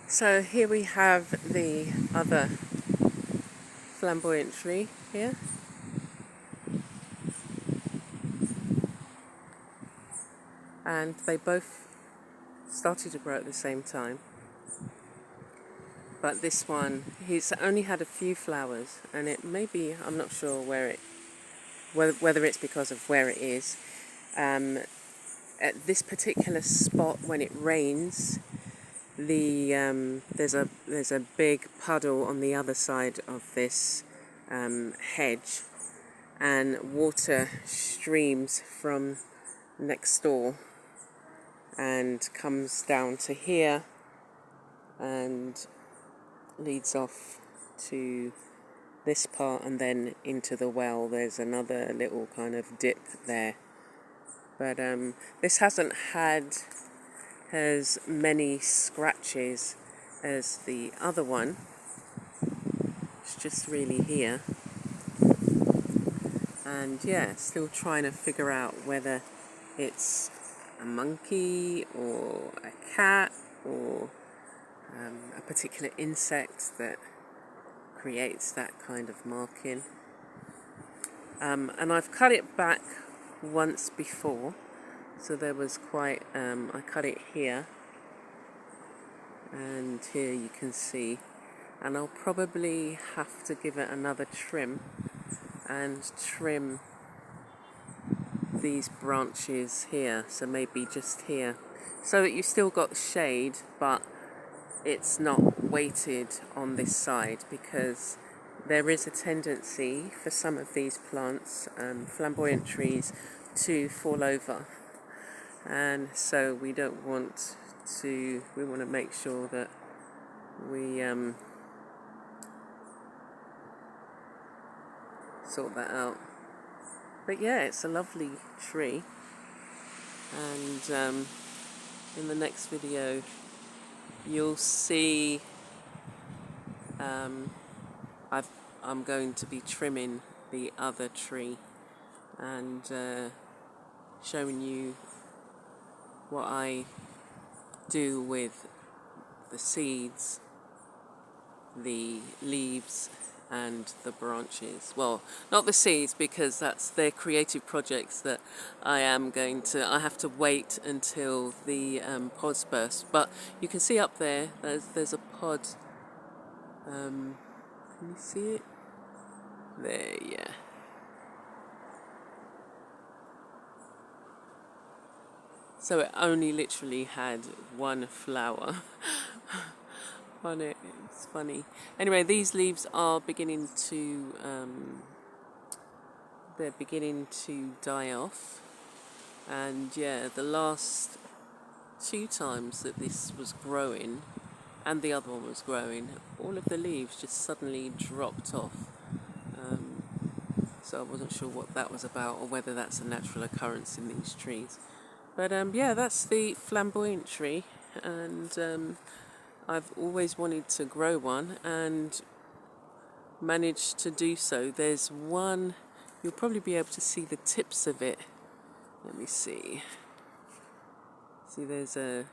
So here we have the other flamboyant tree here. And they both started to grow at the same time. But this one, he's only had a few flowers, and it may be, I'm not sure whether it's because of where it is. At this particular spot, when it rains, there's a big puddle on the other side of this hedge, and water streams from next door and comes down to here and leads off to this part and then into the well. There's another little kind of dip there, but this hasn't had as many scratches as the other one. It's just really here, and yeah, still trying to figure out whether it's a monkey or a cat or a particular insect that creates that kind of marking. And I've cut it back once before, so there was quite, I cut it here, and here you can see, and I'll probably have to give it another trim and trim these branches here, so maybe just here, so that you've still got shade, but it's not weighted on this side, because there is a tendency for some of these plants, flamboyant trees, to fall over, and so we want to make sure that we sort that out. But yeah, it's a lovely tree, and in the next video you'll see I'm going to be trimming the other tree and showing you what I do with the seeds, the leaves and the branches. Well, not the seeds, because they're creative projects that I have to wait until the pods burst. But you can see up there, there's a pod. Can you see it? There, yeah. So it only literally had one flower on it. It's funny. Anyway, these leaves are beginning to die off, and yeah, the last two times that this was growing and the other one was growing, all of the leaves just suddenly dropped off. So I wasn't sure what that was about, or whether that's a natural occurrence in these trees. But yeah, that's the flamboyant tree, and I've always wanted to grow one and managed to do so. There's one, you'll probably be able to see the tips of it. Let me see. See, there's a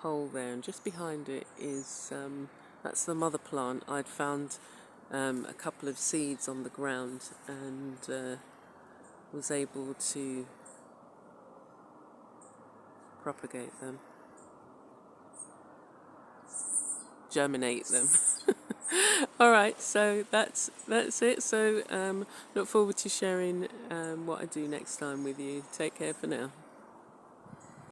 pole there, and just behind it is, that's the mother plant. I'd found a couple of seeds on the ground, and was able to propagate them, germinate them. All right, so that's it. So look forward to sharing what I do next time with you. Take care for now.